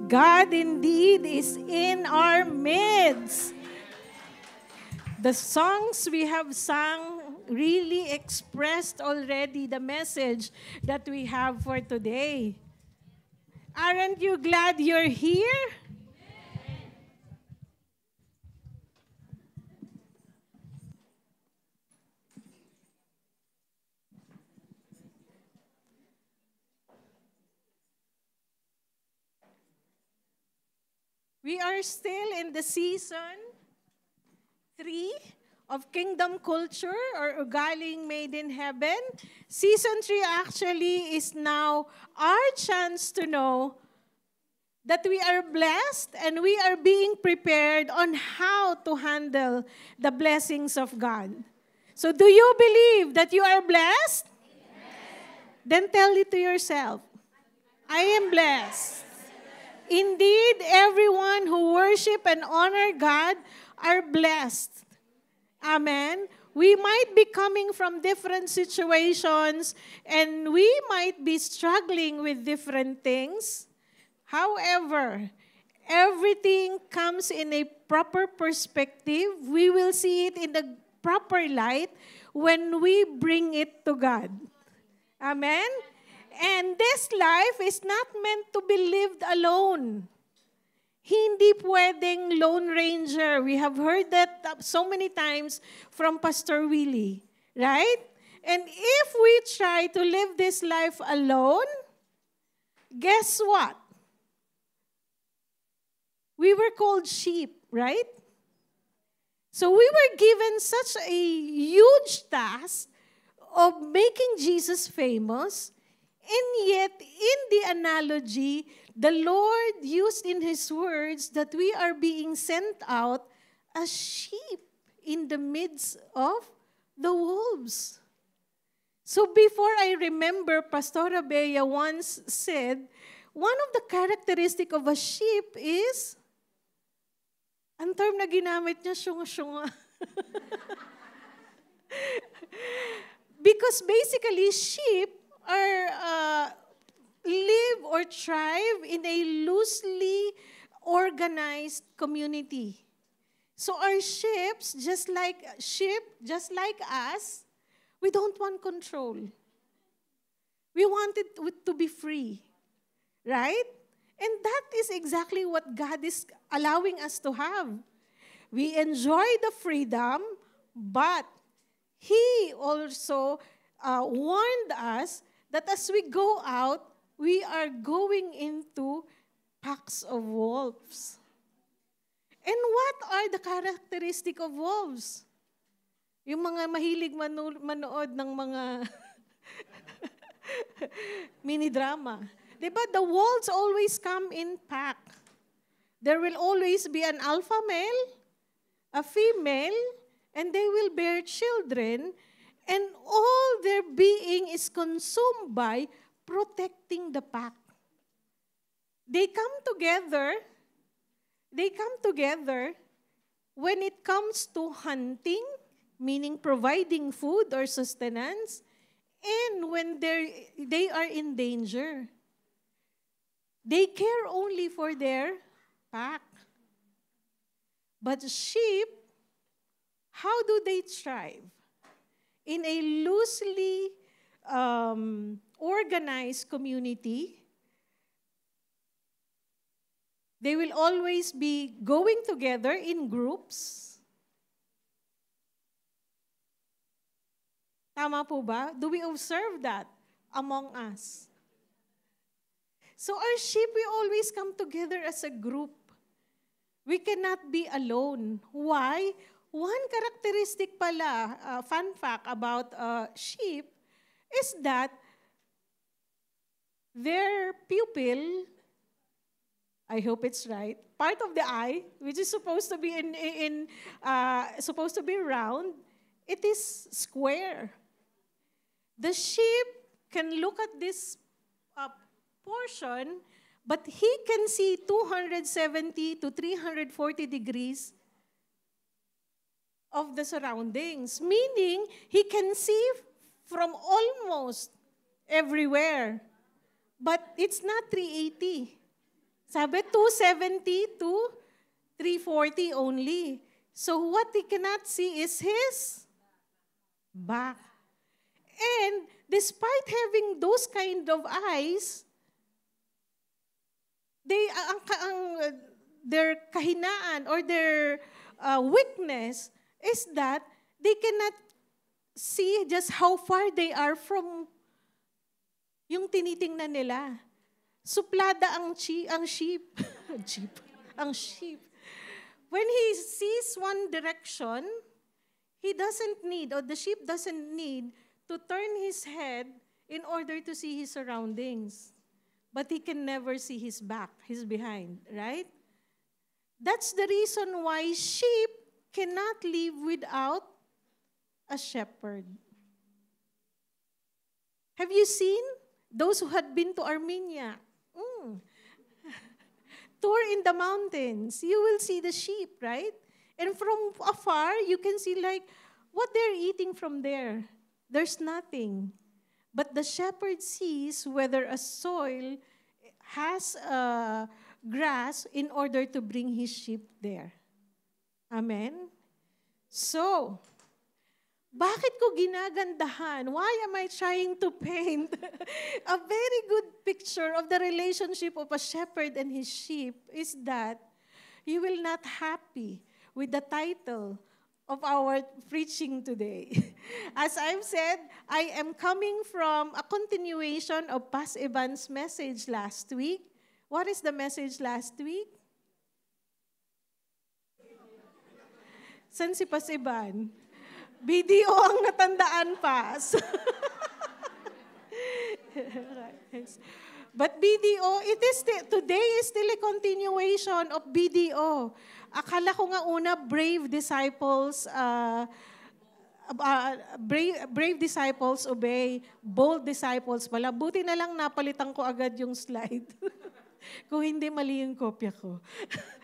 God indeed is in our midst. The songs we have sung really expressed already the message that we have for today. Aren't you glad you're here? We are still in the season 3 of Kingdom Culture or Ugaling Made in Heaven. Season 3 actually is now our chance to know that we are blessed and we are being prepared on how to handle the blessings of God. So do you believe that you are blessed? Amen. Then tell it to yourself, I am blessed. Indeed, everyone who worship and honor God are blessed. Amen. We might be coming from different situations and we might be struggling with different things. However, everything comes in a proper perspective. We will see it in the proper light when we bring it to God. Amen? And this life is not meant to be lived alone. Hindi pwedeng Lone Ranger. We have heard that so many times from Pastor Willie, right? And if we try to live this life alone, guess what? We were called sheep, right? So we were given such a huge task of making Jesus famous. And yet, in the analogy, the Lord used in His words that we are being sent out as sheep in the midst of the wolves. So before I remember, Pastor Abea once said, one of the characteristics of a sheep is, ang term na ginamit niya, syunga-syunga. Because basically, sheep live or thrive in a loosely organized community. So our sheep, just like us, we don't want control. We want it to be free, right? And that is exactly what God is allowing us to have. We enjoy the freedom, but He also warned us that as we go out, we are going into packs of wolves. And what are the characteristics of wolves? Yung mga mahilig manood ng mga mini-drama. Diba? The wolves always come in pack. There will always be an alpha male, a female, and they will bear children, and all their being is consumed by protecting the pack. They come together when it comes to hunting, meaning providing food or sustenance, and when they are in danger. They care only for their pack. But sheep, how do they thrive? In a loosely organized community, they will always be going together in groups. Tama po ba? Do we observe that among us? So our sheep, we always come together as a group. We cannot be alone. Why? One characteristic pala, fun fact about sheep, is that their pupil, I hope it's right, part of the eye, which is supposed to be supposed to be round, it is square. The sheep can look at this portion, but he can see 270 to 340 degrees of the surroundings, meaning he can see from almost everywhere. But it's not 380. Sabi, 270 to 340 only. So what he cannot see is his back. And despite having those kind of eyes, their kahinaan or their weakness is that they cannot see just how far they are from yung tinitingnan nila. Suplada ang sheep. Ang sheep. When he sees one direction, he doesn't need, or the sheep doesn't need to turn his head in order to see his surroundings. But he can never see his back, his behind, right? That's the reason why sheep cannot live without a shepherd. Have you seen those who had been to Armenia? Tour in the mountains, you will see the sheep, right? And from afar, you can see like what they're eating from there. There's nothing. But the shepherd sees whether a soil has grass in order to bring his sheep there. Amen? So, bakit ko ginagandahan? Why am I trying to paint a very good picture of the relationship of a shepherd and his sheep is that you will not happy with the title of our preaching today. As I've said, I am coming from a continuation of Pas Evan's message last week. What is the message last week? San si Pas Evan? BDO ang natandaan, Pas. But BDO, today is still a continuation of BDO. Akala ko nga una, brave disciples obey, bold disciples pala. Buti na lang napalitan ko agad yung slide. Kung hindi, mali yung kopya ko.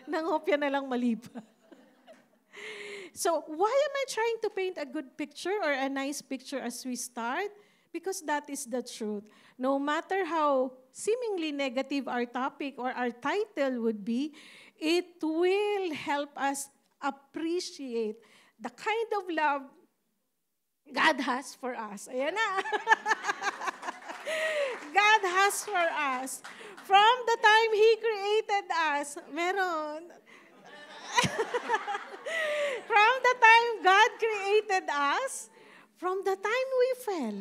Nangopya na lang mali pa. So, why am I trying to paint a good picture or a nice picture as we start? Because that is the truth. No matter how seemingly negative our topic or our title would be, it will help us appreciate the kind of love God has for us. Ayan na. God has for us. From the time He created us, meron. From the time God created us, from the time we fell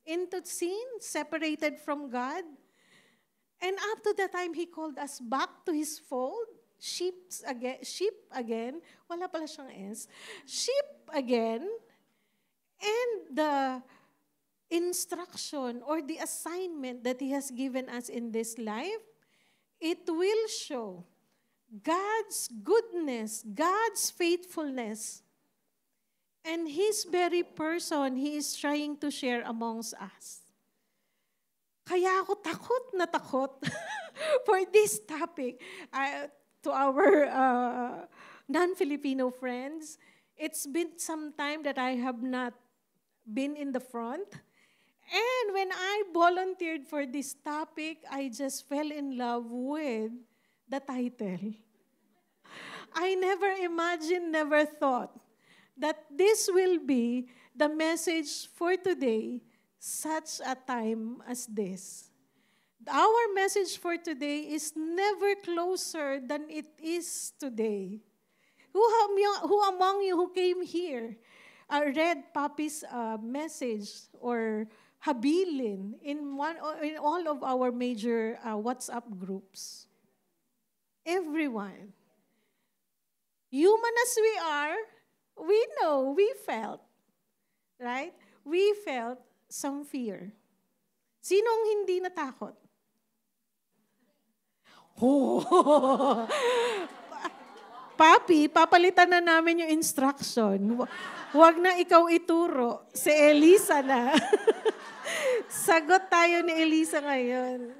into sin, separated from God, and up to the time He called us back to His fold, sheep again, wala pala siyang S, sheep again, and the instruction or the assignment that He has given us in this life, it will show God's goodness, God's faithfulness, and His very person He is trying to share amongst us. Kaya ako takot for this topic. To our non-Filipino friends, it's been some time that I have not been in the front. And when I volunteered for this topic, I just fell in love with the title. I never imagined, never thought that this will be the message for today, such a time as this. Our message for today is never closer than it is today. Who among you who came here read Papi's message or habilin in all of our major WhatsApp groups? Everyone. Human as we are, we know, we felt, right? We felt some fear. Sinong hindi natakot? Oh. Papi, papalitan na namin yung instruction. Huwag na ikaw ituro. Si Elisa na. Sagot tayo ni Elisa ngayon.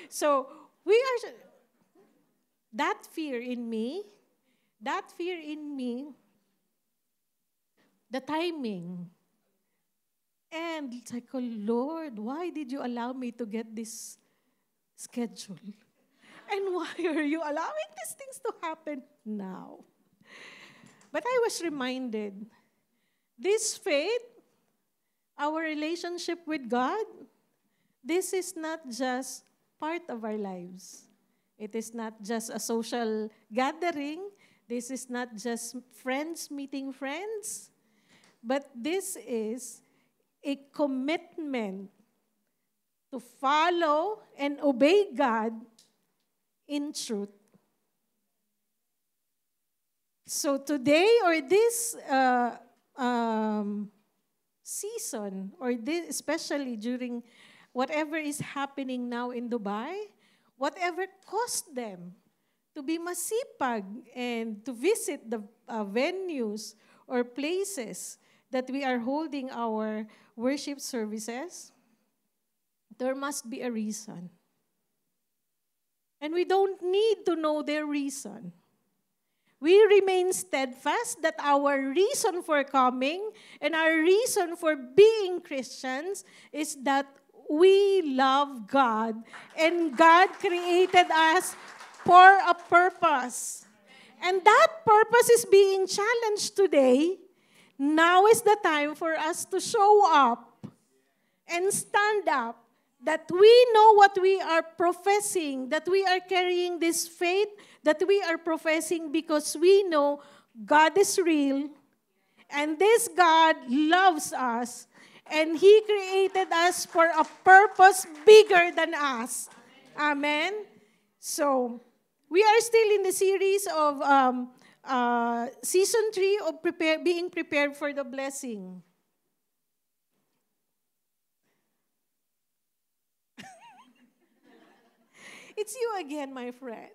So, that fear in me, the timing, and it's like, oh Lord, why did you allow me to get this schedule. And why are you allowing these things to happen now? But I was reminded, this faith, our relationship with God, this is not just part of our lives. It is not just a social gathering. This is not just friends meeting friends. But this is a commitment to follow and obey God in truth. So today, or this season, or this, especially during whatever is happening now in Dubai, whatever caused them to be masipag and to visit the venues or places that we are holding our worship services, there must be a reason. And we don't need to know their reason. We remain steadfast that our reason for coming and our reason for being Christians is that we love God and God created us for a purpose. And that purpose is being challenged today. Now is the time for us to show up and stand up, that we know what we are professing, that we are carrying this faith, that we are professing because we know God is real, and this God loves us, and He created us for a purpose bigger than us. Amen? So, we are still in the series of Season 3 of being prepared for the blessing. It's you again, my friend.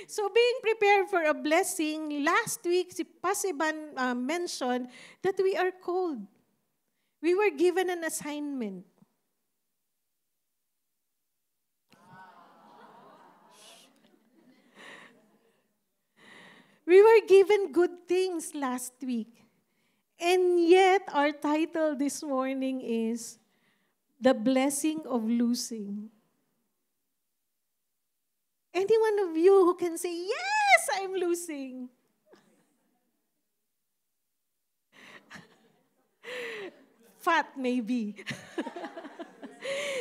So being prepared for a blessing, last week, si Pasiban mentioned that we are called. We were given an assignment. We were given good things last week. And yet, our title this morning is The Blessing of Losing. Any one of you who can say, yes, I'm losing. Fat, maybe.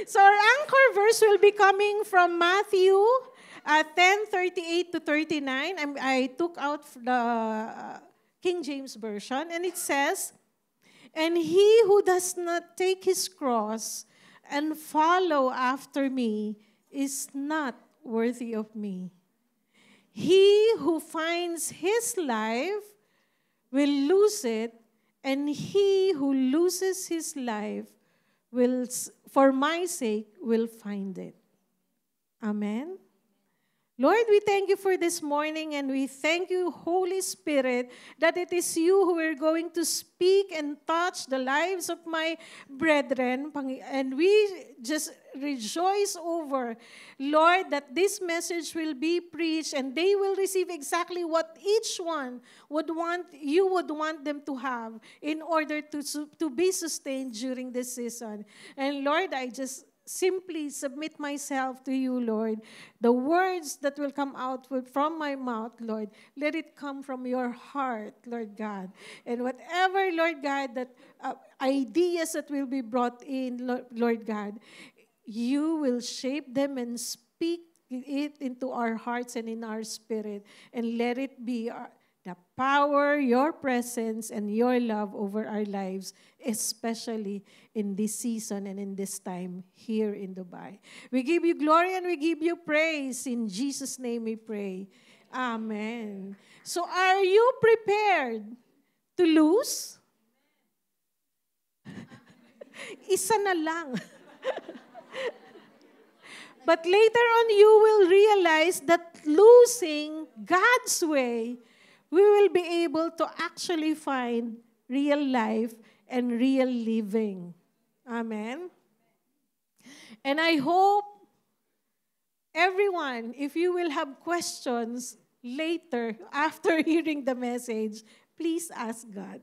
So our anchor verse will be coming from Matthew 10:38 to 39. I took out the King James Version, and it says, "And he who does not take his cross and follow after me is not worthy of me. He who finds his life will lose it, and he who loses his life will, for my sake, will find it." Amen. Lord, we thank you for this morning, and we thank you, Holy Spirit, that it is you who are going to speak and touch the lives of my brethren. And we just rejoice over, Lord, that this message will be preached and they will receive exactly what each one would want, you would want them to have in order to be sustained during this season. And Lord, I just simply submit myself to you, Lord. The words that will come out from my mouth, Lord, let it come from your heart, Lord God. And whatever, Lord God, that ideas that will be brought in, Lord God, you will shape them and speak it into our hearts and in our spirit. And let it be the power, your presence, and your love over our lives, especially in this season and in this time here in Dubai. We give you glory and we give you praise. In Jesus' name we pray. Amen. So are you prepared to lose? Isa na lang. But later on, you will realize that losing God's way, we will be able to actually find real life and real living. Amen? And I hope everyone, if you will have questions later after hearing the message, please ask God.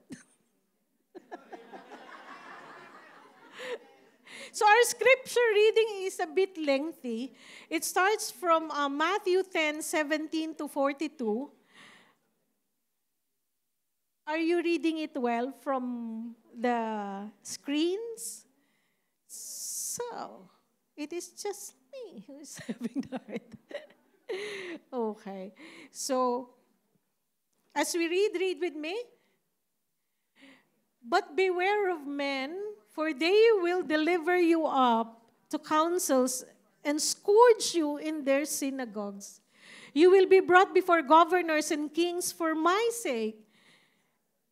So our scripture reading is a bit lengthy. It starts from Matthew 10:17 to 42. Are you reading it well from the screens? So, it is just me who's having the hard. Okay. So, as we read with me. But beware of men, for they will deliver you up to councils and scourge you in their synagogues. You will be brought before governors and kings for my sake,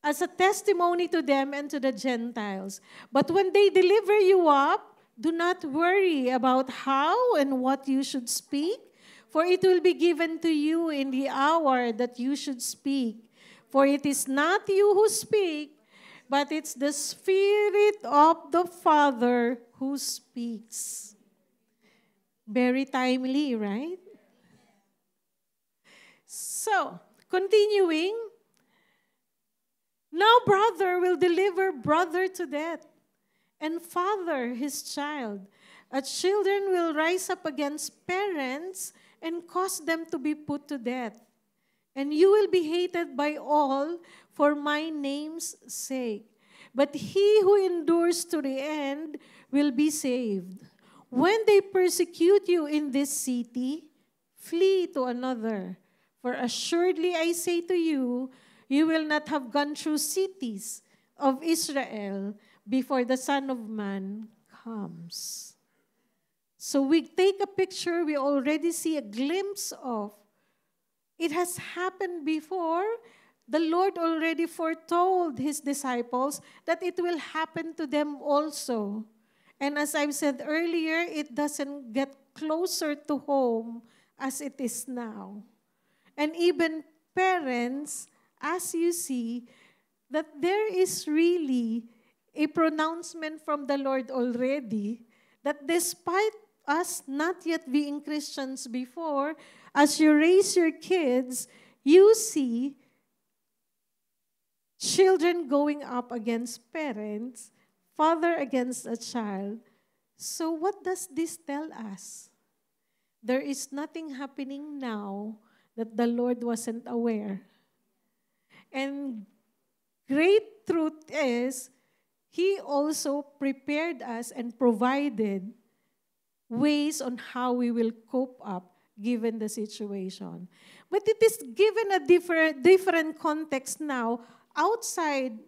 as a testimony to them and to the Gentiles. But when they deliver you up, do not worry about how and what you should speak, for it will be given to you in the hour that you should speak. For it is not you who speak, but it's the Spirit of the Father who speaks. Very timely, right? So, continuing, now brother will deliver brother to death, and father his child. Children will rise up against parents and cause them to be put to death. And you will be hated by all for my name's sake. But he who endures to the end will be saved. When they persecute you in this city, flee to another. For assuredly I say to you, you will not have gone through cities of Israel before the Son of Man comes. So we take a picture, we already see a glimpse of. It has happened before. The Lord already foretold His disciples that it will happen to them also. And as I've said earlier, it doesn't get closer to home as it is now. And even parents, as you see, that there is really a pronouncement from the Lord already that despite us not yet being Christians before, as you raise your kids, you see children going up against parents, father against a child. So what does this tell us? There is nothing happening now that the Lord wasn't aware. And great truth is, He also prepared us and provided ways on how we will cope up given the situation. But it is given a different context now. Outside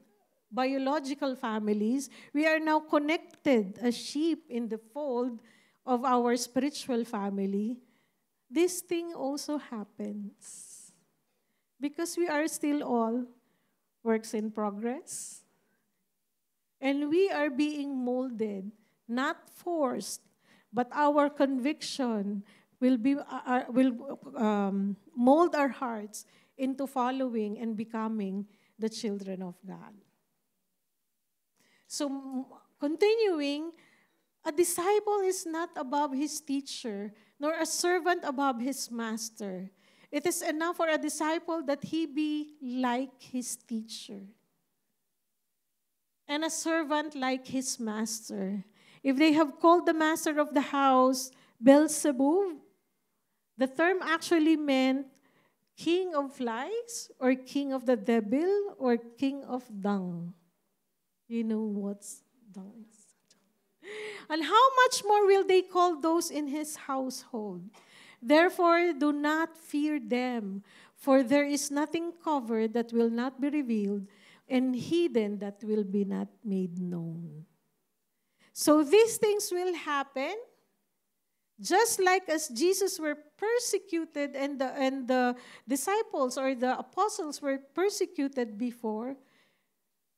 biological families, we are now connected as sheep in the fold of our spiritual family. This thing also happens because we are still all works in progress. And we are being molded, not forced, but our conviction will mold our hearts into following and becoming the children of God. So, continuing, a disciple is not above his teacher, nor a servant above his master. It is enough for a disciple that he be like his teacher, and a servant like his master. If they have called the master of the house Beelzebub, the term actually meant king of flies, or king of the devil, or king of dung. You know what's dung is? And how much more will they call those in his household? Therefore, do not fear them, for there is nothing covered that will not be revealed, and hidden that will be not made known. So these things will happen, just like as Jesus were persecuted and the disciples or the apostles were persecuted before.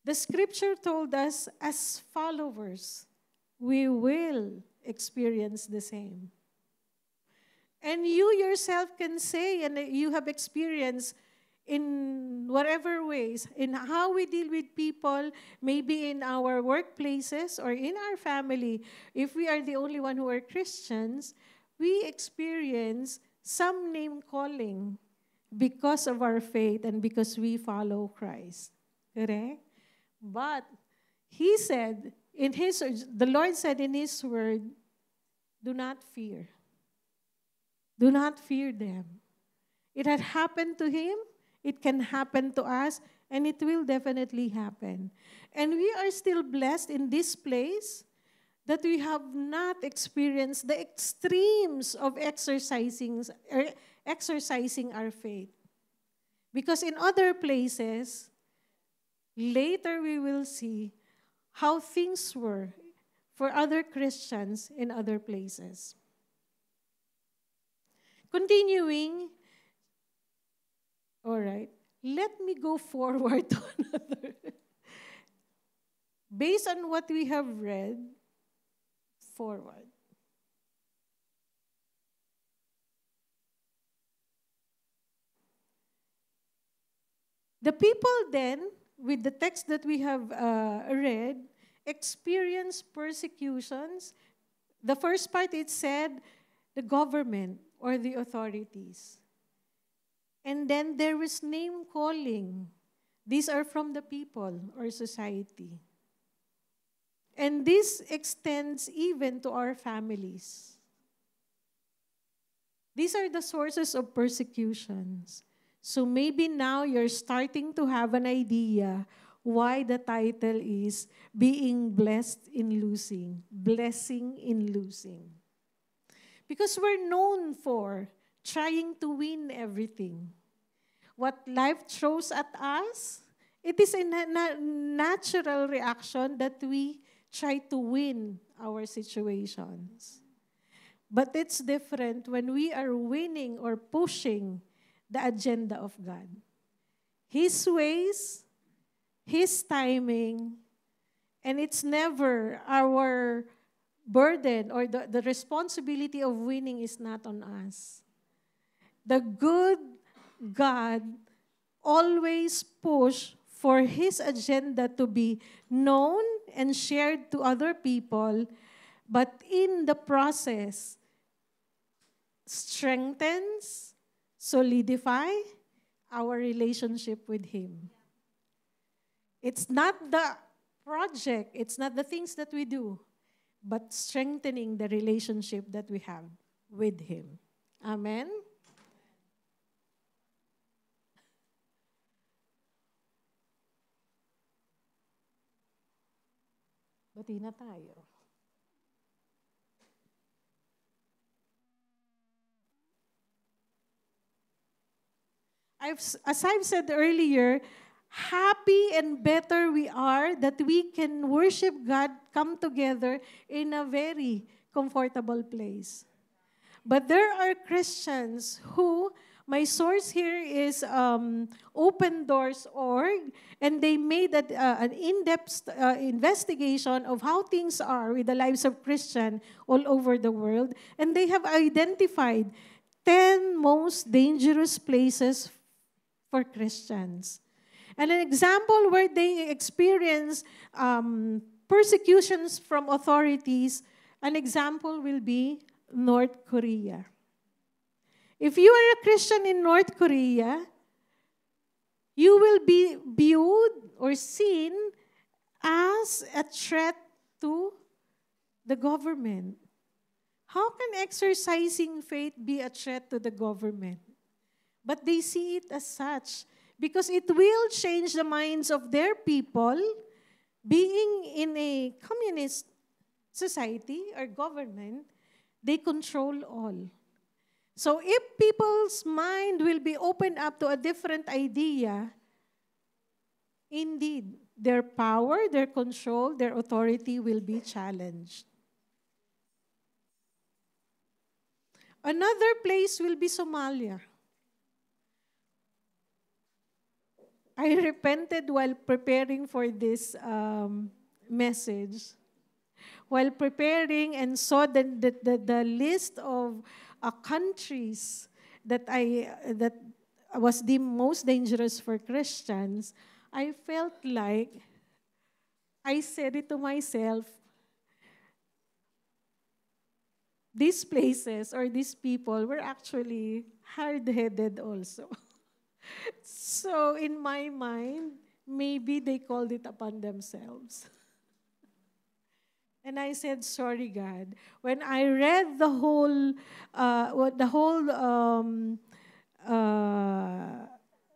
The scripture told us as followers, we will experience the same. And you yourself can say, and you have experienced in whatever ways, in how we deal with people, maybe in our workplaces or in our family. If we are the only one who are Christians, we experience some name calling because of our faith and because we follow Christ. Correct? But He said, The Lord said in His word, do not fear. Do not fear them. It had happened to him, it can happen to us, and it will definitely happen. And we are still blessed in this place that we have not experienced the extremes of exercising our faith. Because in other places, later we will see how things were for other Christians in other places. Continuing, all right, let me go forward to another. Based on what we have read, forward. The people then, with the text that we have read, experience persecutions. The first part, it said the government or the authorities. And then there was name calling. These are from the people or society. And this extends even to our families. These are the sources of persecutions. So maybe now you're starting to have an idea why the title is Being Blessed in Losing, Blessing in Losing. Because we're known for trying to win everything. What life throws at us, it is a natural reaction that we try to win our situations. But it's different when we are winning or pushing the agenda of God. His ways, His timing, and it's never our burden or the responsibility of winning is not on us. The good God always push for His agenda to be known and shared to other people, but in the process, strengthens, solidify our relationship with Him. It's not the project, it's not the things that we do, but strengthening the relationship that we have with Him. Amen? Bati na tayo. As I've said earlier, happy and better we are that we can worship God, come together in a very comfortable place. But there are Christians who, my source here is Open Doors org, and they made an in-depth investigation of how things are with the lives of Christians all over the world, and they have identified 10 most dangerous places for Christians. And an example where they experience persecutions from authorities, an example will be North Korea. If you are a Christian in North Korea, you will be viewed or seen as a threat to the government. How can exercising faith be a threat to the government? But they see it as such because it will change the minds of their people. Being in a communist society or government, they control all. So if people's mind will be opened up to a different idea, indeed, their power, their control, their authority will be challenged. Another place will be Somalia. I repented while preparing for this message. While preparing and saw the list of countries that was the most dangerous for Christians, I felt like I said it to myself, these places or these people were actually hard-headed also. So in my mind, maybe they called it upon themselves. And I said, sorry, God. When I read the whole, uh,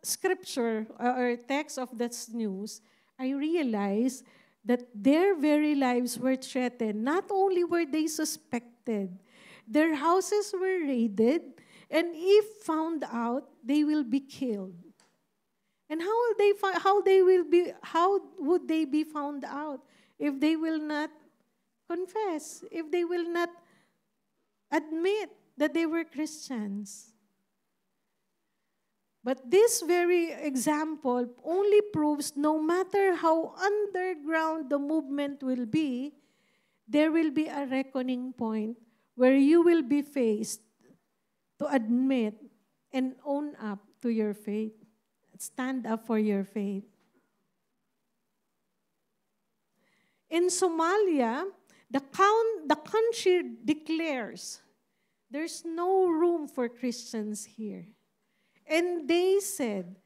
scripture or text of that news, I realized that their very lives were threatened. Not only were they suspected, their houses were raided, and if found out, they will be killed. And how would they be found out if they will not confess, if they will not admit that they were Christians? But this very example only proves no matter how underground the movement will be, there will be a reckoning point where you will be faced to admit and own up to your faith. Stand up for your faith. In Somalia, the country declares there's no room for Christians here. And they said,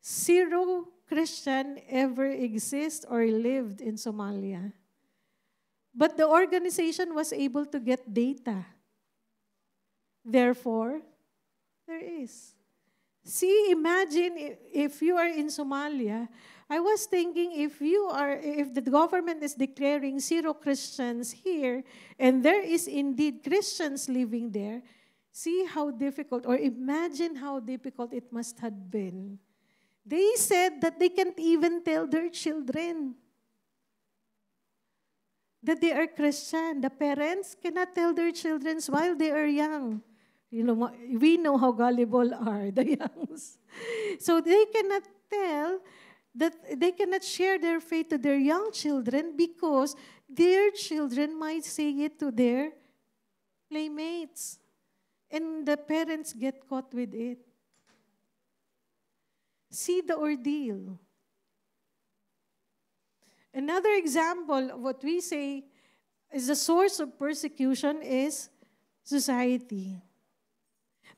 0 Christian ever exist or lived in Somalia. But the organization was able to get data. Therefore, there is. See, imagine if you are in Somalia. I was thinking if the government is declaring 0 Christians here, and there is indeed Christians living there, see how difficult, or imagine how difficult it must have been. They said that they can't even tell their children that they are Christian. The parents cannot tell their children while they are young. You know, we know how gullible are the youngs. So they cannot tell that they cannot share their faith to their young children because their children might say it to their playmates. And the parents get caught with it. See the ordeal. Another example of what we say is the source of persecution is society.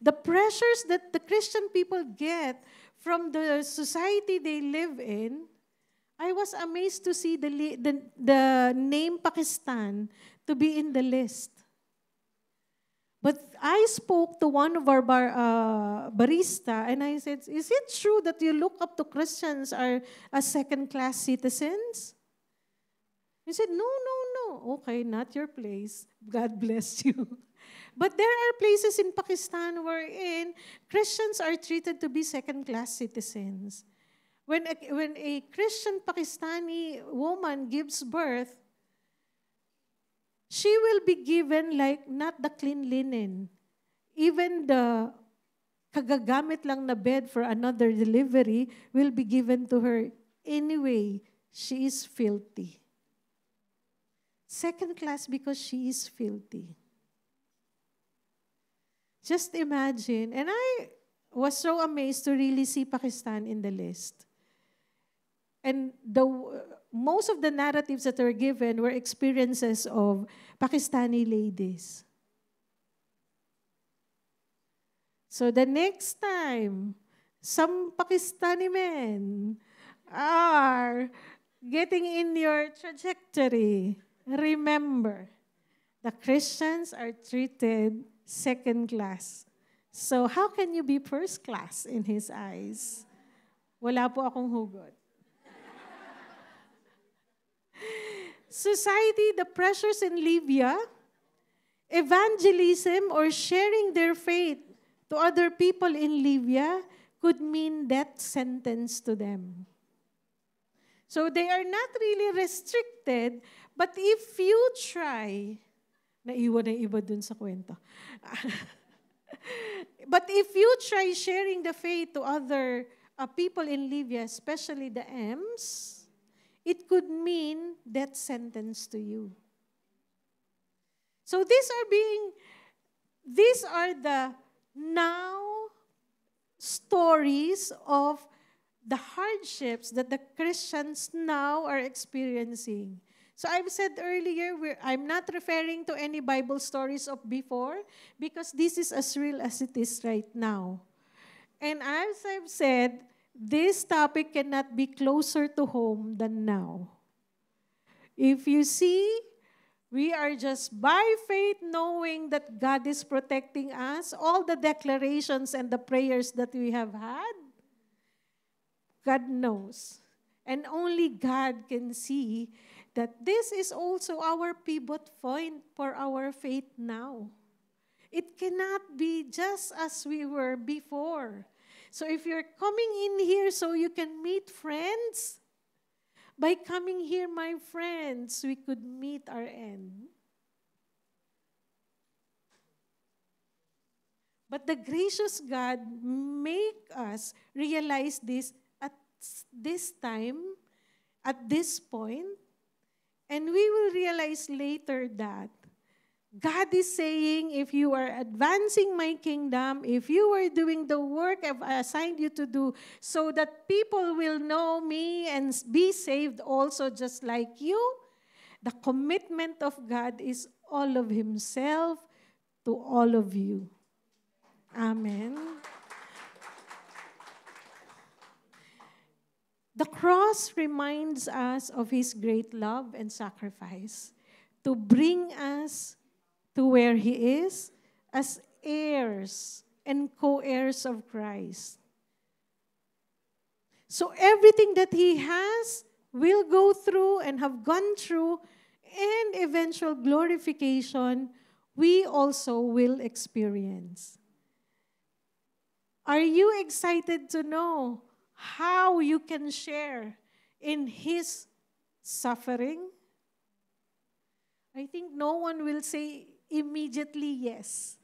The pressures that the Christian people get from the society they live in, I was amazed to see the name Pakistan to be in the list. But I spoke to one of our barista, and I said, is it true that you look up to Christians as second-class citizens? He said, no. Okay, not your place. God bless you. But there are places in Pakistan wherein Christians are treated to be second-class citizens. When a Christian Pakistani woman gives birth, she will be given like not the clean linen. Even the kagagamit lang na bed for another delivery will be given to her. Anyway, she is filthy. Second class because she is filthy. Just imagine. And I was so amazed to really see Pakistan in the list. And most of the narratives that were given were experiences of Pakistani ladies. So the next time some Pakistani men are getting in your trajectory, remember, the Christians are treated second class. So how can you be first class in His eyes? Wala po akong hugot. Society, the pressures in Libya, evangelism or sharing their faith to other people in Libya could mean death sentence to them. So they are not really restricted, but if you try, naiwan na iba dun sa kwento. But if you try sharing the faith to other people in Libya, especially the M's, it could mean death sentence to you. So these are the now stories of the hardships that the Christians now are experiencing. So I've said earlier, I'm not referring to any Bible stories of before because this is as real as it is right now. And as I've said, this topic cannot be closer to home than now. If you see We are just by faith knowing that God is protecting us. All the declarations and the prayers that we have had, God knows. And only God can see that this is also our pivot point for our faith now. It cannot be just as we were before. So if you're coming in here so you can meet friends, by coming here, my friends, we could meet our end. But the gracious God make us realize this at this time, at this point, and we will realize later that God is saying, if you are advancing my kingdom, if you are doing the work I've assigned you to do, so that people will know me and be saved also just like you, the commitment of God is all of Himself to all of you. Amen. The cross reminds us of His great love and sacrifice to bring us to where He is as heirs and co-heirs of Christ. So everything that He has will go through and have gone through, and eventual glorification we also will experience. Are you excited to know how you can share in His suffering? I think no one will say immediately yes.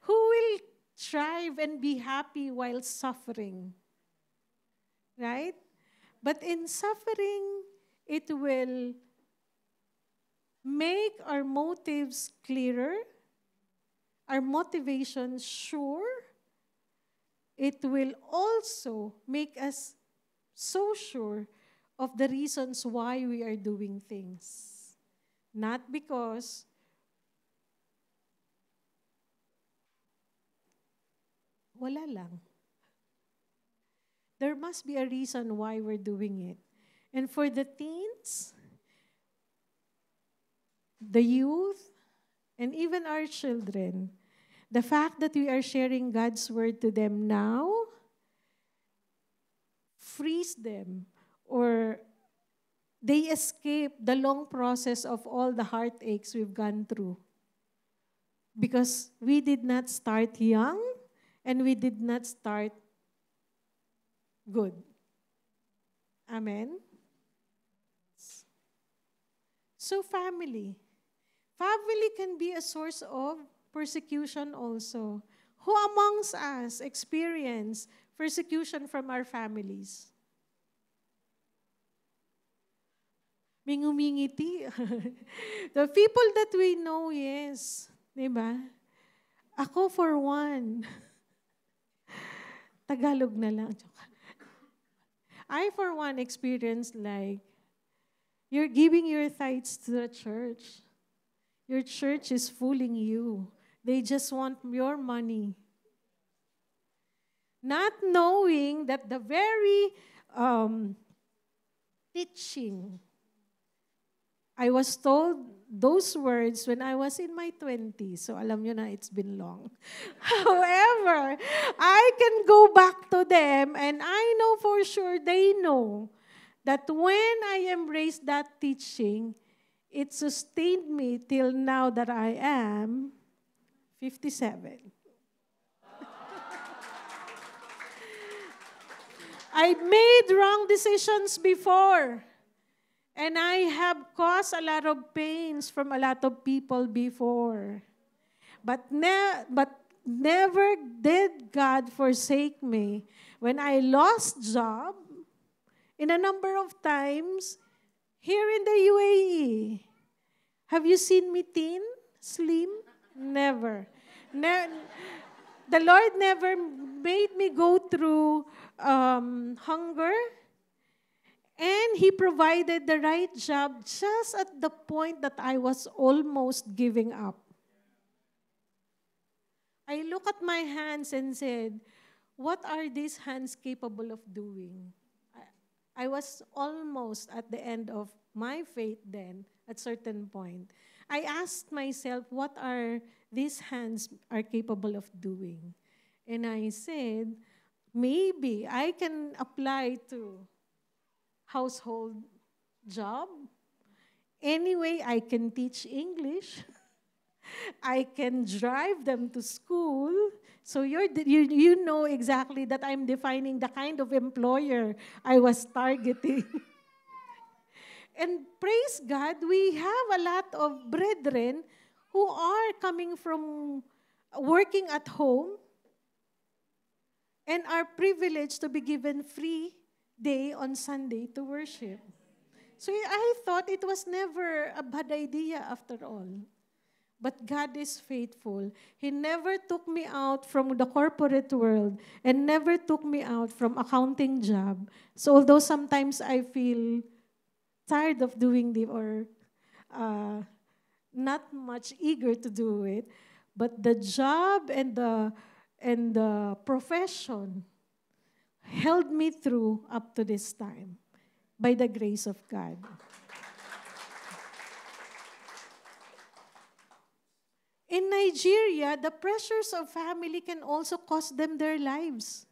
Who will thrive and be happy while suffering? Right? But in suffering, it will make our motives clearer, our motivations sure. It will also make us so sure of the reasons why we are doing things. Not because wala lang. There must be a reason why we're doing it. And for the teens, the youth, and even our children, the fact that we are sharing God's word to them now frees them, or they escape the long process of all the heartaches we've gone through. Because we did not start young and we did not start good. Amen? So family. Family can be a source of persecution also. Who amongst us experience persecution from our families? May ngumingiti. The people that we know, yes. Diba? Ako for one. Tagalog na lang. I for one experienced like, you're giving your tithes to the church. Your church is fooling you. They just want your money. Not knowing that the very teaching, I was told those words when I was in my 20s. So alam nyo na, it's been long. However, I can go back to them and I know for sure they know that when I embraced that teaching, it sustained me till now that I am 57. I made wrong decisions before. And I have caused a lot of pains from a lot of people before. But never did God forsake me. When I lost job, in a number of times, here in the UAE, have you seen me thin, slim? Never. The Lord never made me go through hunger. And He provided the right job just at the point that I was almost giving up. I look at my hands and said, what are these hands capable of doing? I was almost at the end of my faith then, at certain point. I asked myself, what are these hands are capable of doing? And I said, maybe I can apply to household job. Anyway, I can teach English. I can drive them to school. So you know exactly that I'm defining the kind of employer I was targeting. And praise God, we have a lot of brethren who are coming from working at home and are privileged to be given free day on Sunday to worship. So I thought it was never a bad idea after all. But God is faithful. He never took me out from the corporate world and never took me out from accounting job. So although sometimes I feel tired of doing or uh, not much eager to do it, but the job and the profession held me through up to this time by the grace of God. In Nigeria, the pressures of family can also cost them their lives.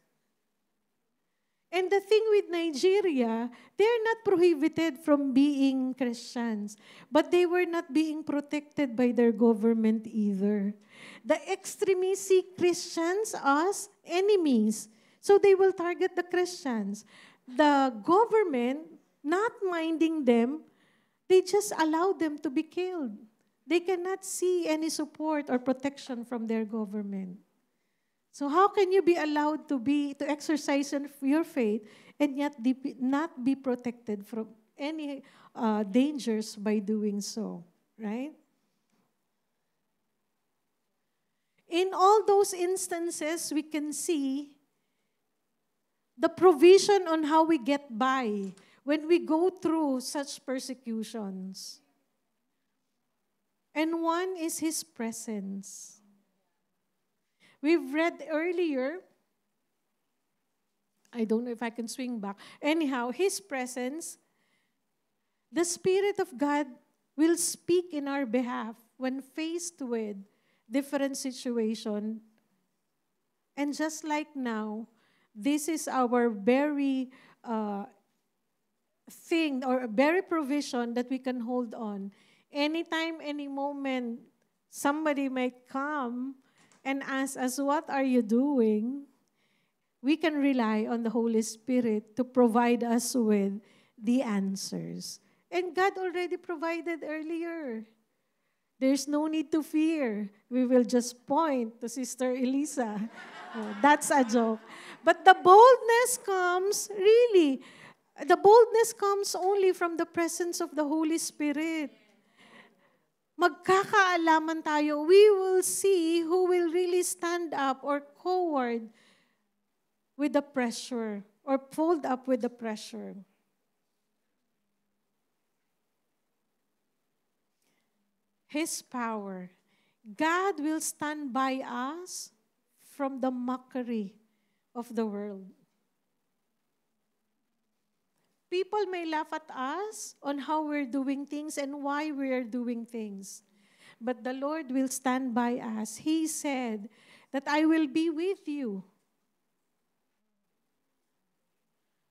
And the thing with Nigeria, they're not prohibited from being Christians, but they were not being protected by their government either. The extremists see Christians as enemies, so they will target the Christians. The government, not minding them, they just allow them to be killed. They cannot see any support or protection from their government. So how can you be allowed to exercise your faith and yet not be protected from any dangers by doing so, right? In all those instances, we can see the provision on how we get by when we go through such persecutions. And one is His presence. We've read earlier, I don't know if I can swing back. Anyhow, His presence, the Spirit of God will speak in our behalf when faced with different situation. And just like now, this is our very thing or very provision that we can hold on. Anytime, any moment, somebody might come and ask us, what are you doing? We can rely on the Holy Spirit to provide us with the answers. And God already provided earlier. There's no need to fear. We will just point to Sister Elisa. Oh, that's a joke. But the boldness comes, really, the boldness comes only from the presence of the Holy Spirit. Magkakaalaman tayo, we will see who will really stand up or coward with the pressure or fold up with the pressure. His power. God will stand by us from the mockery of the world. People may laugh at us on how we're doing things and why we're doing things. But the Lord will stand by us. He said that I will be with you.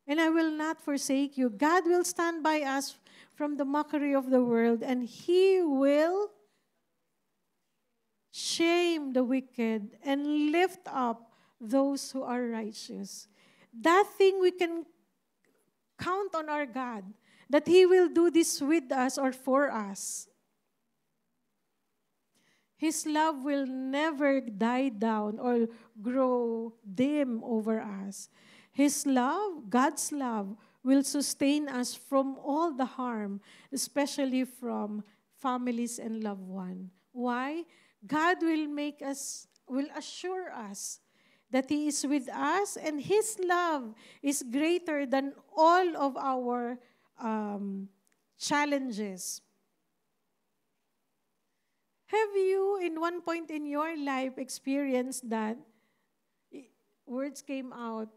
And I will not forsake you. God will stand by us from the mockery of the world, and He will shame the wicked and lift up those who are righteous. That thing we can count on our God, that He will do this with us or for us. His love will never die down or grow dim over us. His love, God's love, will sustain us from all the harm, especially from families and loved ones. Why? God will assure us that He is with us, and His love is greater than all of our challenges. Have you, in one point in your life, experienced that words came out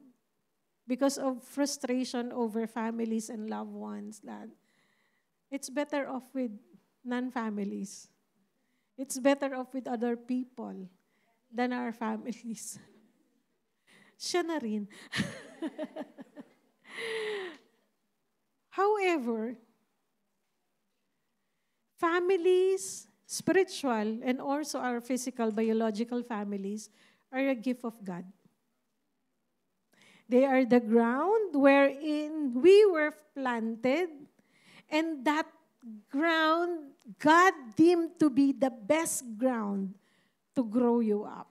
because of frustration over families and loved ones, that it's better off with non-families? It's better off with other people than our families. Siya na rin. However, families, spiritual, and also our physical, biological families are a gift of God. They are the ground wherein we were planted, and that ground God deemed to be the best ground to grow you up.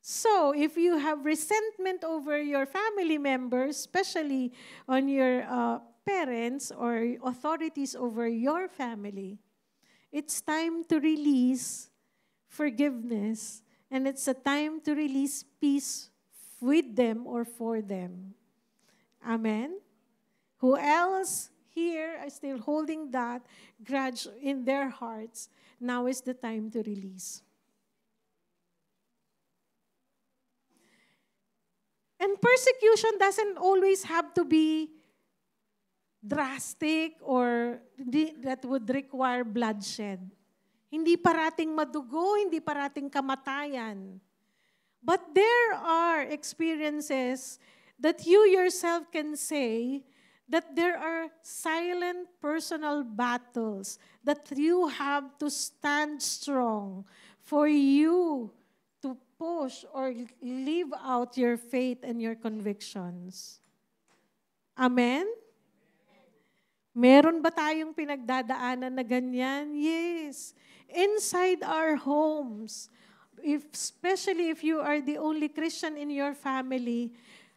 So, if you have resentment over your family members, especially on your parents or authorities over your family, it's time to release forgiveness, and it's a time to release peace with them or for them. Amen? Who else here is still holding that grudge in their hearts? Now is the time to release. And persecution doesn't always have to be drastic or that would require bloodshed. Hindi parating madugo, hindi parating kamatayan. But there are experiences that you yourself can say that there are silent personal battles that you have to stand strong for you to push or live out your faith and your convictions. Amen? Meron ba tayong pinagdadaanan na ganyan? Yes. Inside our homes, especially if you are the only Christian in your family,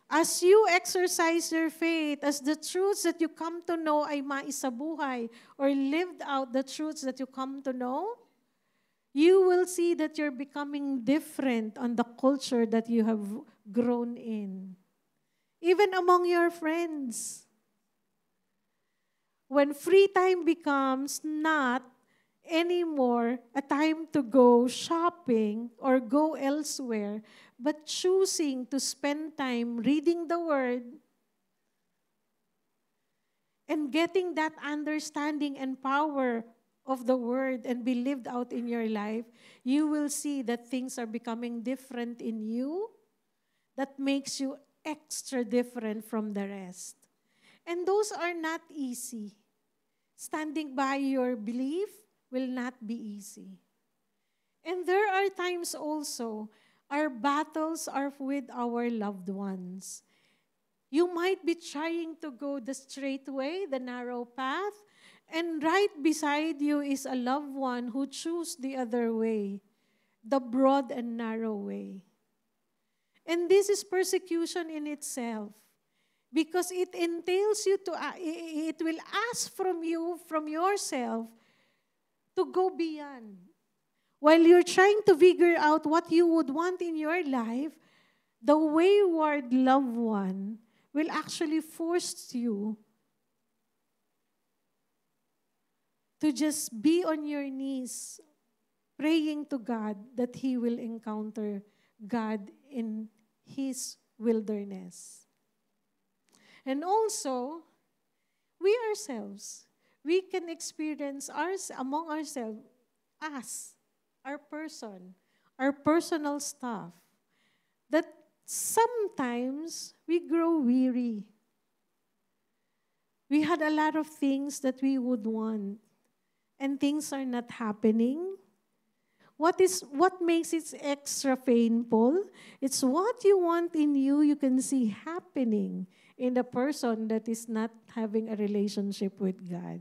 as you exercise your faith, as the truths that you come to know ay maisabuhay or lived out the truths that you come to know, you will see that you're becoming different on the culture that you have grown in. Even among your friends. When free time becomes not anymore a time to go shopping or go elsewhere, but choosing to spend time reading the Word and getting that understanding and power of the Word and be lived out in your life, you will see that things are becoming different in you that makes you extra different from the rest. And those are not easy. Standing by your belief will not be easy. And there are times also, our battles are with our loved ones. You might be trying to go the straight way, the narrow path, and right beside you is a loved one who choose the other way, the broad and narrow way. And this is persecution in itself. Because it entails you to, it will ask from you, from yourself, to go beyond. While you're trying to figure out what you would want in your life, the wayward loved one will actually force you to just be on your knees, praying to God that He will encounter God in His wilderness. And also, we ourselves, we can experience among ourselves, us, our person, our personal stuff, that sometimes we grow weary. We had a lot of things that we would want, and things are not happening. What makes it extra painful? It's what you want in you can see happening in the person that is not having a relationship with God.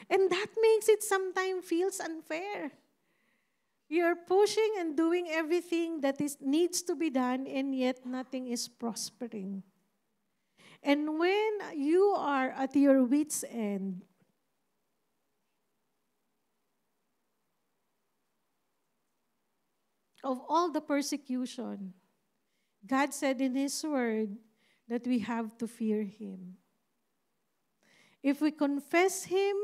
And that makes it sometimes feels unfair. You're pushing and doing everything that needs to be done, and yet nothing is prospering. And when you are at your wit's end, of all the persecution, God said in His Word that we have to fear Him. If we confess Him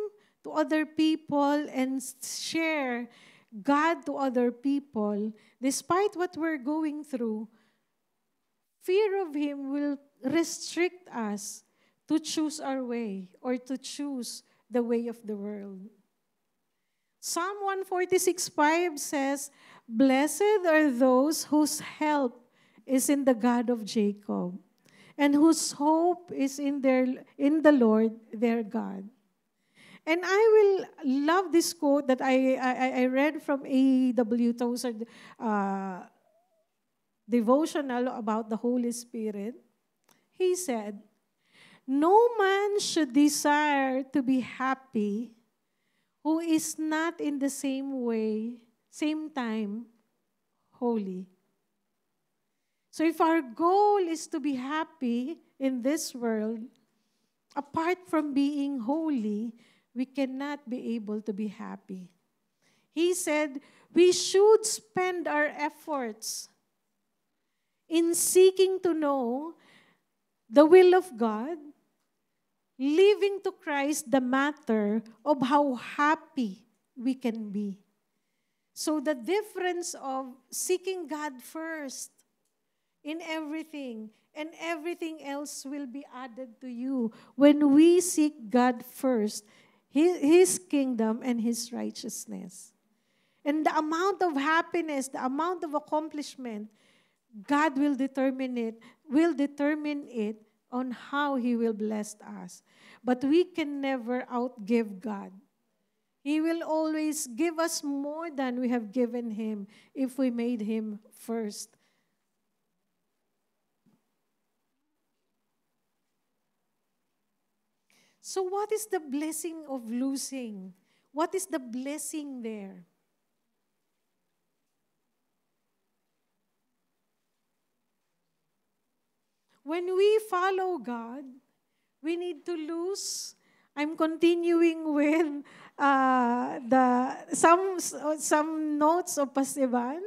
to other people and share God to other people, despite what we're going through, fear of Him will restrict us to choose our way or to choose the way of the world. Psalm 146:5 says, "Blessed are those whose help is in the God of Jacob, and whose hope is in the Lord their God." And I will love this quote that I read from A.W. Tozer devotional about the Holy Spirit. He said, "No man should desire to be happy who is not in the same time, holy." So if our goal is to be happy in this world, apart from being holy, we cannot be able to be happy. He said, we should spend our efforts in seeking to know the will of God, leaving to Christ the matter of how happy we can be. So the difference of seeking God first in everything, and everything else will be added to you when we seek God first, His kingdom and His righteousness. And the amount of happiness, the amount of accomplishment, God will determine it on how He will bless us. But we can never outgive God. He will always give us more than we have given Him if we made Him first. So what is the blessing of losing? What is the blessing there? When we follow God, we need to lose. I'm continuing with some notes of Pasiban.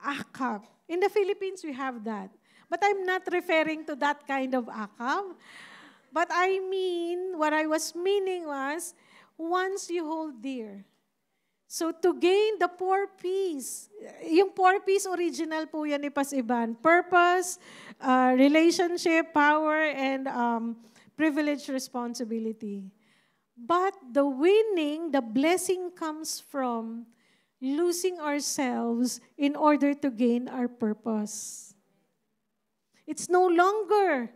Akab. In the Philippines, we have that. But I'm not referring to that kind of akab. But I mean, what I was meaning was, once you hold dear. So to gain the four P's, yung four P's original po yan ni Pasiban. Purpose, relationship, power, and privilege, responsibility. But the winning, the blessing comes from losing ourselves in order to gain our purpose. It's no longer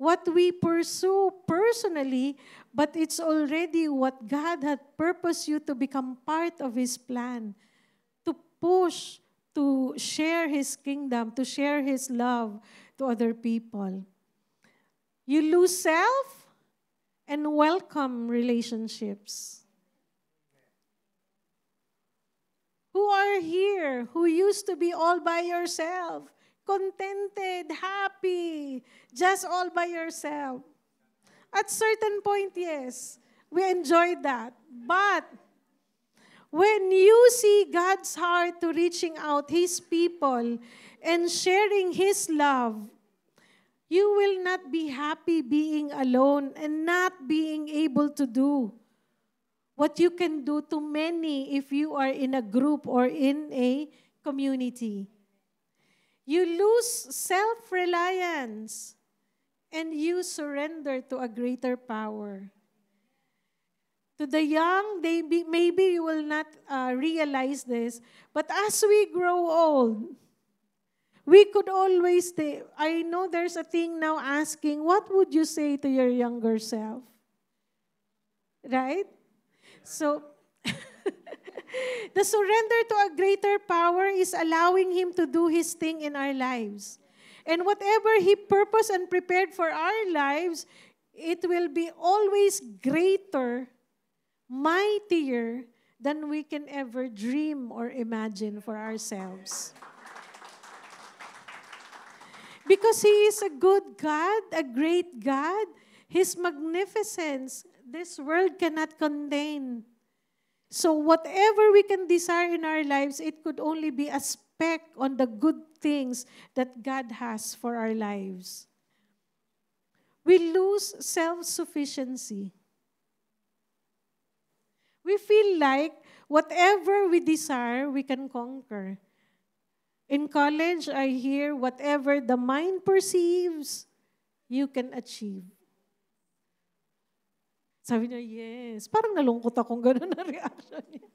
what we pursue personally, but it's already what God had purposed you to become part of His plan, to push, to share His kingdom, to share His love to other people. You lose self and welcome relationships. Who are here who used to be all by yourself? Contented, happy, just all by yourself. At certain point, yes, we enjoyed that. But when you see God's heart to reaching out His people and sharing His love, you will not be happy being alone and not being able to do what you can do to many if you are in a group or in a community. You lose self-reliance and you surrender to a greater power. To the young, maybe you will not realize this, but as we grow old, we could always say, I know there's a thing now asking, what would you say to your younger self? Right? So, the surrender to a greater power is allowing Him to do His thing in our lives. And whatever He purposed and prepared for our lives, it will be always greater, mightier than we can ever dream or imagine for ourselves. Because He is a good God, a great God. His magnificence, this world cannot contain. So whatever we can desire in our lives, it could only be a speck on the good things that God has for our lives. We lose self-sufficiency. We feel like whatever we desire, we can conquer. In college, I hear whatever the mind perceives, you can achieve. Sabi niya, yes. Parang nalungkot akong gano'n na reaction niya.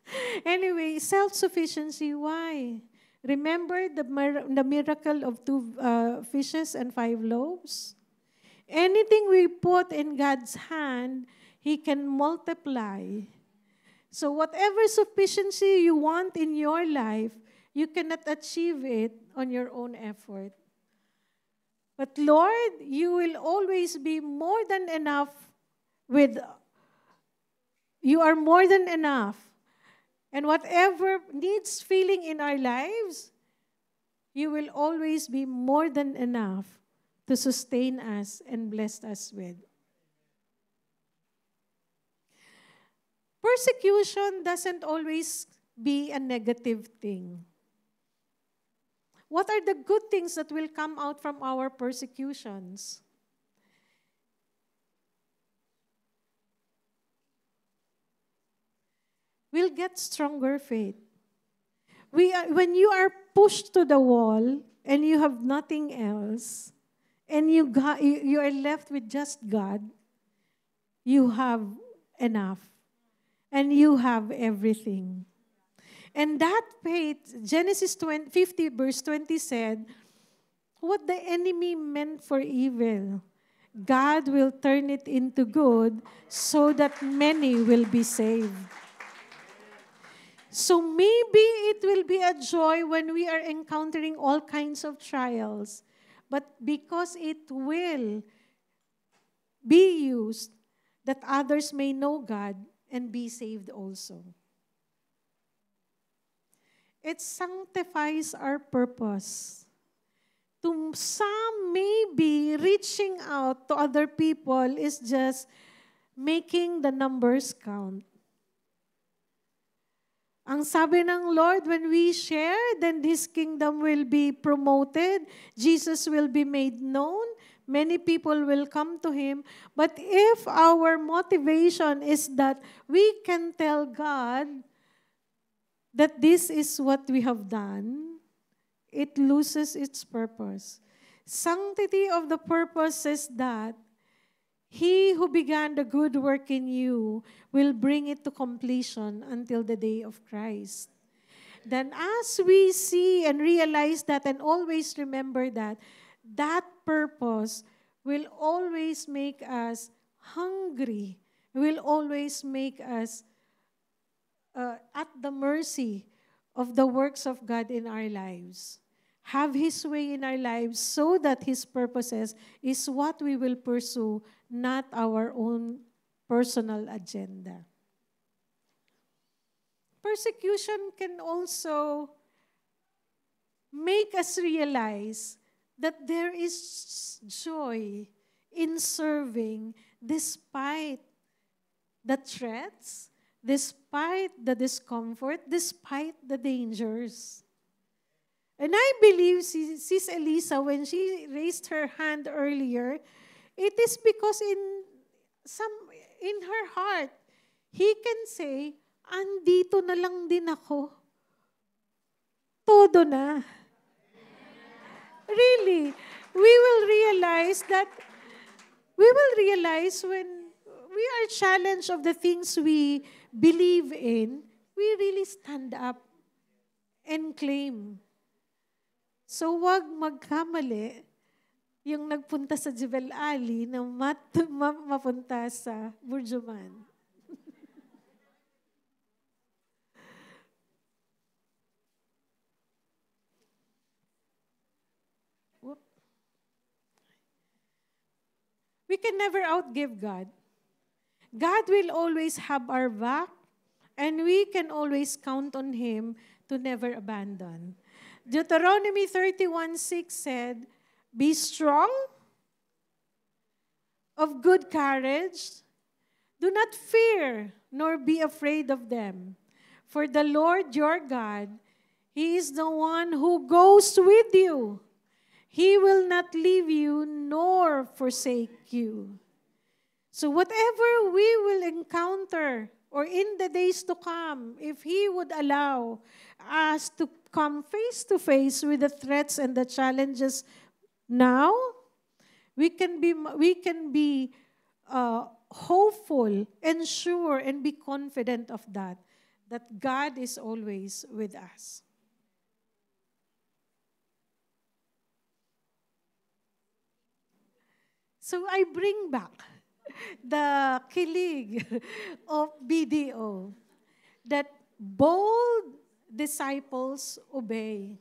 Anyway, self-sufficiency, why? Remember the miracle of two fishes and 5 loaves? Anything we put in God's hand, He can multiply. So whatever sufficiency you want in your life, you cannot achieve it on your own effort. But Lord, you will always be more than enough with, you are more than enough. And whatever needs filling in our lives, you will always be more than enough to sustain us and bless us with. Persecution doesn't always be a negative thing. What are the good things that will come out from our persecutions? We'll get stronger faith. When you are pushed to the wall and you have nothing else, and you are left with just God, you have enough. And you have everything. And that faith, Genesis 50 verse 20 said, what the enemy meant for evil, God will turn it into good so that many will be saved. So maybe it will be a joy when we are encountering all kinds of trials. But because it will be used that others may know God and be saved also. It sanctifies our purpose. To some, maybe reaching out to other people is just making the numbers count. Ang sabi ng Lord, when we share, then His kingdom will be promoted. Jesus will be made known. Many people will come to Him. But if our motivation is that we can tell God that this is what we have done, it loses its purpose. Sanctity of the purpose is that He who began the good work in you will bring it to completion until the day of Christ. Then as we see and realize that and always remember that, that purpose will always make us hungry, will always make us at the mercy of the works of God in our lives. Have His way in our lives so that His purposes is what we will pursue, not our own personal agenda. Persecution can also make us realize that there is joy in serving despite the threats, despite the discomfort, despite the dangers. And I believe Sis Elisa, when she raised her hand earlier, it is because in her heart, he can say, andito na lang din ako. Todo na. Really, we will realize when we are challenged of the things we believe in, we really stand up and claim. So wag magkamali yung nagpunta sa Jebel Ali na mapunta sa Burjuman. We can never outgive God. God will always have our back, and we can always count on Him to never abandon. Deuteronomy 31:6 said, be strong, of good courage, do not fear, nor be afraid of them. For the Lord your God, He is the one who goes with you. He will not leave you nor forsake you. So whatever we will encounter, or in the days to come, if He would allow us to come face to face with the threats and the challenges now, we can be hopeful and sure and be confident of that that God is always with us. So I bring back the kilig of BDO, that bold disciples obey.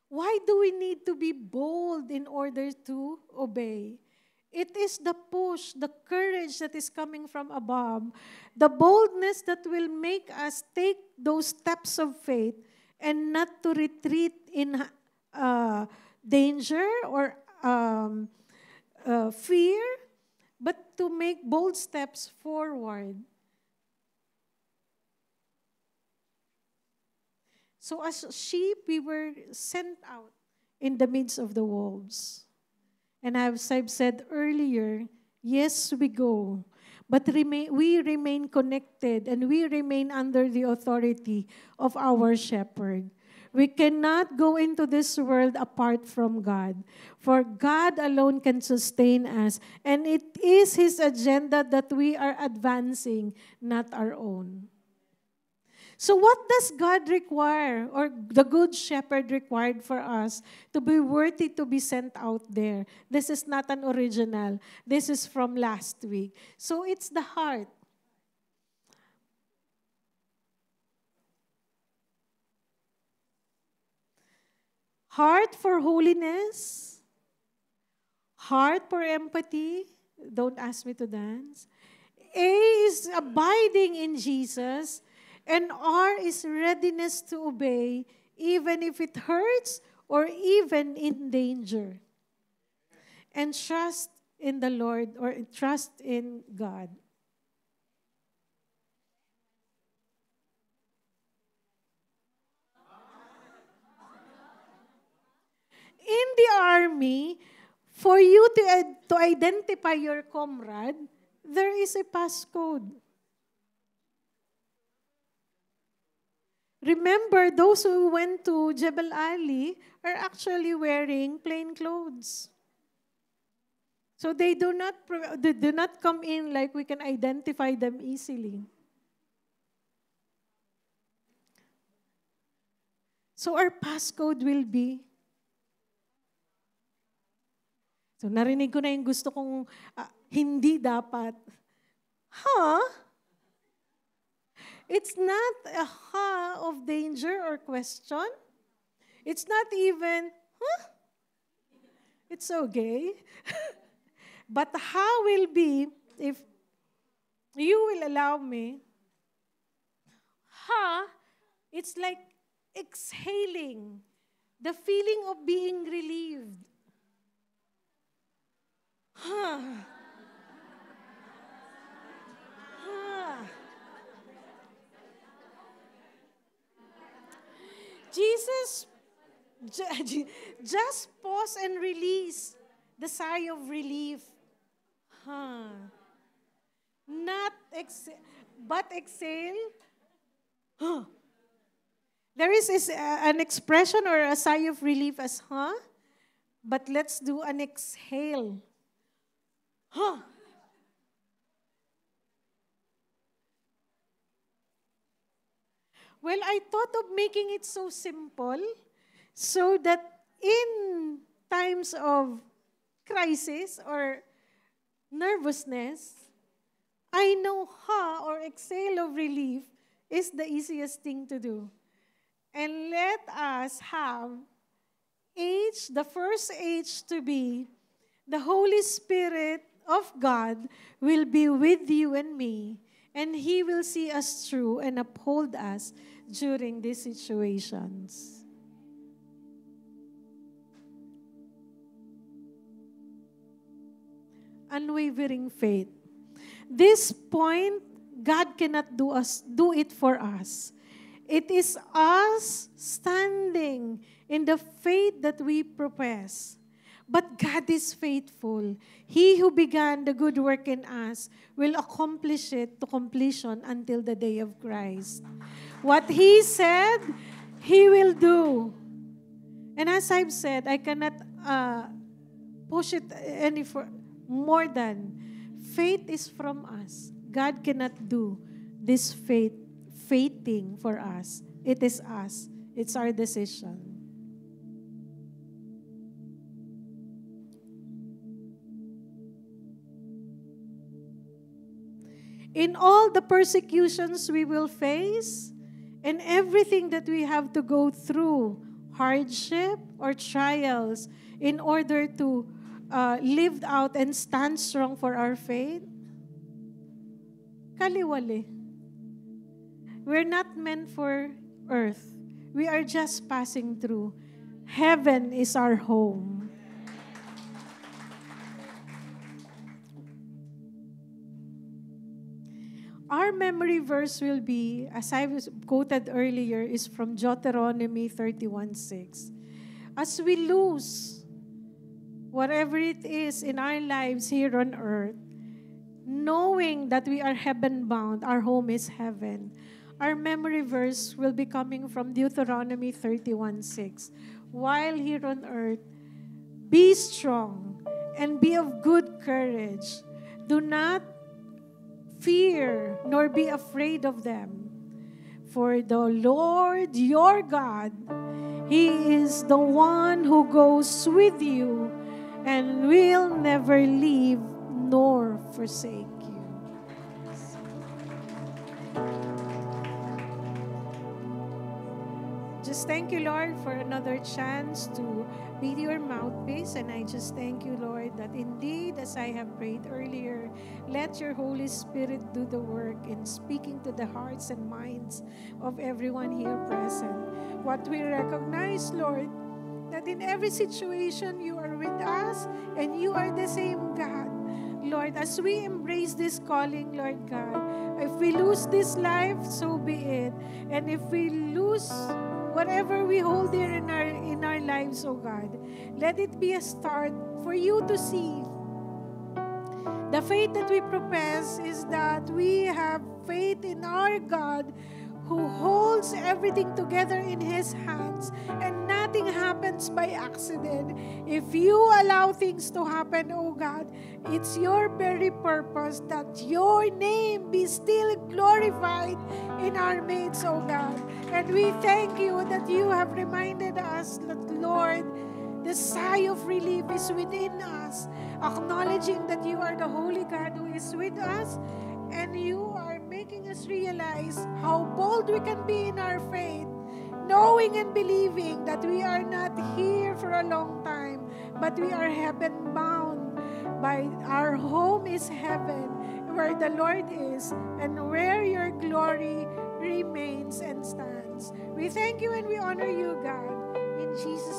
Why do we need to be bold in order to obey? It is the push, the courage that is coming from above, the boldness that will make us take those steps of faith and not to retreat in danger or fear, but to make bold steps forward. So as sheep, we were sent out in the midst of the wolves. And as I've said earlier, yes, we go. But we remain connected and we remain under the authority of our shepherd. We cannot go into this world apart from God. For God alone can sustain us. And it is His agenda that we are advancing, not our own. So what does God require, or the Good Shepherd required for us to be worthy to be sent out there? This is not an original. This is from last week. So it's the heart. Heart for holiness. Heart for empathy. Don't ask me to dance. A is abiding in Jesus. And R is readiness to obey, even if it hurts or even in danger. And trust in the Lord, or trust in God. In the army, for you to identify your comrade, there is a passcode. Remember, those who went to Jebel Ali are actually wearing plain clothes. So they do not come in like we can identify them easily. So our passcode will be, so narinig ko na yung gusto kong hindi dapat. Huh? It's not a of danger or question. It's not even, it's okay. But how will be, if you will allow me, it's like exhaling, the feeling of being relieved. Jesus just pause and release the sigh of relief. Not but exhale. There is an expression or a sigh of relief as but let's do an exhale. Well, I thought of making it so simple so that in times of crisis or nervousness, I know or exhale of relief is the easiest thing to do. And let us have H, the first H to be, the Holy Spirit of God will be with you and me, and He will see us through and uphold us during these situations. Unwavering faith. This point, God cannot do it for us. It is us standing in the faith that we profess. But God is faithful. He who began the good work in us will accomplish it to completion until the day of Christ. What He said, He will do. And as I've said, I cannot push it any more than faith is from us. God cannot do this faith faithing for us. It is us. It's our decision. In all the persecutions we will face, and everything that we have to go through, hardship or trials, in order to live out and stand strong for our faith, kaliwali. We're not meant for earth. We are just passing through. Heaven is our home. Our memory verse will be, as I was quoted earlier, is from Deuteronomy 31:6. As we lose whatever it is in our lives here on earth, knowing that we are heaven-bound, our home is heaven, our memory verse will be coming from Deuteronomy 31:6. While here on earth, be strong and be of good courage. Do not fear, nor be afraid of them. For the Lord your God, He is the one who goes with you and will never leave nor forsake you. Just thank you, Lord, for another chance to be your mouthpiece. And I just thank you, Lord, that indeed, as I have prayed earlier, let your Holy Spirit do the work in speaking to the hearts and minds of everyone here present. What we recognize, Lord, that in every situation you are with us and you are the same God. Lord, as we embrace this calling, Lord God, if we lose this life, so be it. And if we lose whatever we hold here in our lives, oh God, let it be a start for you to see. The faith that we profess is that we have faith in our God who holds everything together in His hands, and nothing happens by accident. If you allow things to happen, oh God, it's your very purpose that your name be still glorified in our midst, oh God. And we thank you that you have reminded us that, Lord, the sigh of relief is within us, acknowledging that you are the Holy God who is with us, and you are making us realize how bold we can be in our faith, knowing and believing that we are not here for a long time, but we are heaven-bound. By our home is heaven, where the Lord is, and where your glory remains and stands. We thank you and we honor you, God. In Jesus'